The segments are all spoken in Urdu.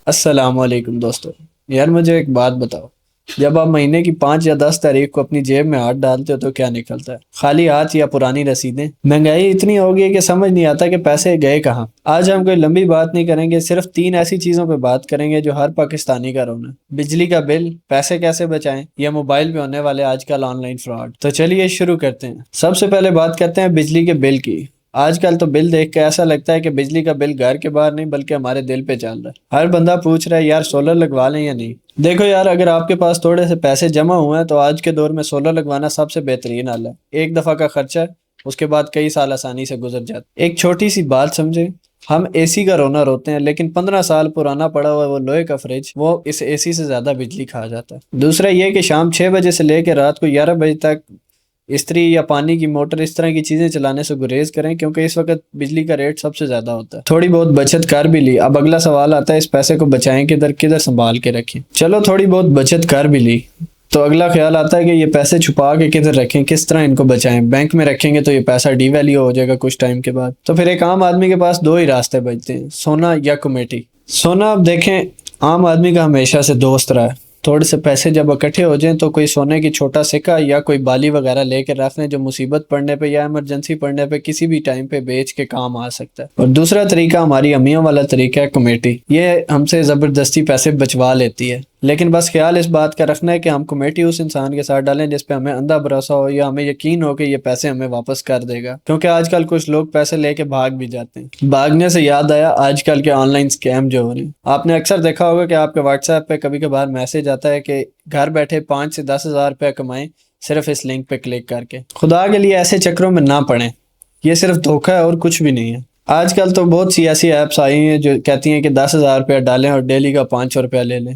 السلام علیکم دوستو. یار مجھے ایک بات بتاؤ. جب آپ مہینے کی 5 یا 10 تاریخ کو اپنی جیب میں ہاتھ ڈالتے ہو تو کیا نکلتا ہے؟ خالی ہاتھ یا پرانی رسیدیں؟ مہنگائی اتنی ہوگی ہے کہ سمجھ نہیں آتا کہ پیسے گئے کہاں. آج ہم کوئی لمبی بات نہیں کریں گے، صرف 3 ایسی چیزوں پہ بات کریں گے جو ہر پاکستانی کا رونا ہے: بجلی کا بل، پیسے کیسے بچائیں، یا موبائل پہ ہونے والے آج کل آن لائن فراڈ. تو چلیے شروع کرتے ہیں. سب سے پہلے بات کرتے ہیں بجلی کے بل کی. آج کل تو بل دیکھ کے ایسا لگتا ہے کہ بجلی کا بل گھر کے باہر نہیں بلکہ ہمارے دل پہ چل رہا ہے. ہر بندہ پوچھ رہا ہے یار سولر لگوا لیں یا نہیں. دیکھو یار، اگر آپ کے پاس تھوڑے سے پیسے جمع ہوئے ہیں تو آج کے دور میں سولر لگوانا سب سے بہترین حل ہے. ایک دفعہ کا خرچہ ہے، اس کے بعد کئی سال آسانی سے گزر جاتے. ایک چھوٹی سی بات سمجھے، ہم اے سی کا رونا روتے ہیں لیکن 15 سال پرانا پڑا ہوا وہ لوہے کا فریج وہ اس اے سی سے زیادہ بجلی کھا جاتا ہے. دوسرا یہ کہ شام 6 بجے سے لے کے رات کو 11 بجے تک استری یا پانی کی موٹر اس طرح کی چیزیں چلانے سے گریز کریں، کیونکہ اس وقت بجلی کا ریٹ سب سے زیادہ ہوتا ہے. تھوڑی بہت بچت کر بھی لی، اب اگلا سوال آتا ہے اس پیسے کو بچائیں کدھر، کدھر سنبھال کے رکھیں. چلو تھوڑی بہت بچت کر بھی لی تو اگلا خیال آتا ہے کہ یہ پیسے چھپا کے کدھر رکھیں، کس طرح ان کو بچائیں. بینک میں رکھیں گے تو یہ پیسہ ڈی ویلیو ہو جائے گا کچھ ٹائم کے بعد. تو پھر ایک عام آدمی کے پاس 2 ہی راستے بچتے ہیں: سونا یا کمیٹی. سونا اب دیکھیں عام آدمی کا ہمیشہ سے دوست رہا ہے. تھوڑے سے پیسے جب اکٹھے ہو جائیں تو کوئی سونے کی چھوٹا سکہ یا کوئی بالی وغیرہ لے کے رکھ لیں جو مصیبت پڑنے پہ یا ایمرجنسی پڑنے پہ کسی بھی ٹائم پہ بیچ کے کام آ سکتا ہے. اور دوسرا طریقہ ہماری امیوں والا طریقہ ہے کمیٹی. یہ ہم سے زبردستی پیسے بچوا لیتی ہے، لیکن بس خیال اس بات کا رکھنا ہے کہ ہم کمیٹی اس انسان کے ساتھ ڈالیں جس پہ ہمیں اندھا بھروسہ ہو یا ہمیں یقین ہو کہ یہ پیسے ہمیں واپس کر دے گا. کیونکہ آج کل کچھ لوگ پیسے لے کے بھاگ بھی جاتے ہیں. بھاگنے سے یاد آیا، آج کل کے آن لائن اسکیم جو ہو رہے ہیں، آپ نے اکثر دیکھا ہوگا کہ آپ کے واٹس ایپ پہ کبھی کبھار میسج آتا ہے کہ گھر بیٹھے 5 سے 10 ہزار روپے کمائیں صرف اس لنک پہ کلک کر کے. خدا کے لیے ایسے چکروں میں نہ پڑیں، یہ صرف دھوکہ ہے اور کچھ بھی نہیں ہے. آج کل تو بہت سی ایسی ایپس آئی ہیں جو کہتی ہیں کہ 10 ہزار روپیہ ڈالیں اور ڈیلی کا 500 روپیہ لے لیں.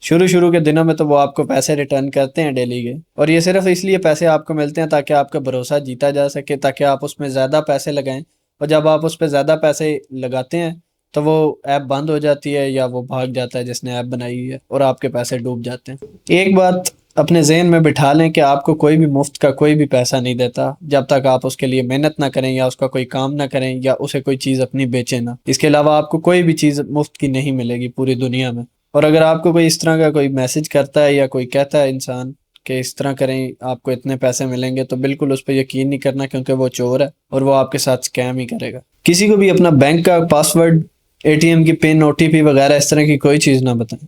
شروع کے دنوں میں تو وہ آپ کو پیسے ریٹرن کرتے ہیں ڈیلی کے، اور یہ صرف اس لیے پیسے آپ کو ملتے ہیں تاکہ آپ کا بھروسہ جیتا جا سکے، تاکہ آپ اس میں زیادہ پیسے لگائیں. اور جب آپ اس پہ زیادہ پیسے لگاتے ہیں تو وہ ایپ بند ہو جاتی ہے یا وہ بھاگ جاتا ہے جس نے ایپ بنائی ہے اور آپ کے پیسے ڈوب جاتے ہیں. ایک بات اپنے ذہن میں بٹھا لیں کہ آپ کو کوئی بھی مفت کا کوئی بھی پیسہ نہیں دیتا جب تک آپ اس کے لیے محنت نہ کریں یا اس کا کوئی کام نہ کریں یا اسے کوئی چیز اپنی بیچیں نہ. اس کے علاوہ آپ کو کوئی بھی چیز مفت کی نہیں ملے گی پوری دنیا میں. اور اگر آپ کو کوئی اس طرح کا کوئی میسج کرتا ہے یا کوئی کہتا ہے انسان کہ اس طرح کریں آپ کو اتنے پیسے ملیں گے، تو بالکل اس پہ یقین نہیں کرنا، کیونکہ وہ چور ہے اور وہ آپ کے ساتھ سکیم ہی کرے گا. کسی کو بھی اپنا بینک کا پاسورڈ، اے ٹی ایم کی پن، او ٹی پی وغیرہ اس طرح کی کوئی چیز نہ بتائیں.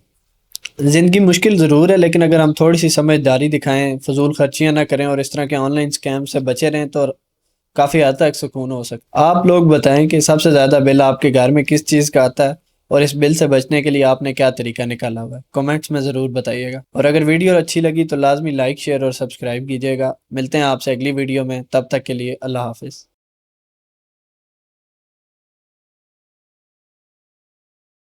زندگی مشکل ضرور ہے لیکن اگر ہم تھوڑی سی سمجھداری دکھائیں، فضول خرچیاں نہ کریں اور اس طرح کے آن لائن سکیم سے بچے رہیں تو کافی حد تک سکون ہو سکتا. آپ لوگ بتائیں کہ سب سے زیادہ بل آپ کے گھر میں کس چیز کا آتا ہے، اور اس بل سے بچنے کے لیے آپ نے کیا طریقہ نکالا ہوا ہے؟ کمنٹس میں ضرور بتائیے گا. اور اگر ویڈیو اچھی لگی تو لازمی لائک، شیئر اور سبسکرائب کیجیے گا. ملتے ہیں آپ سے اگلی ویڈیو میں، تب تک کے لیے اللہ حافظ.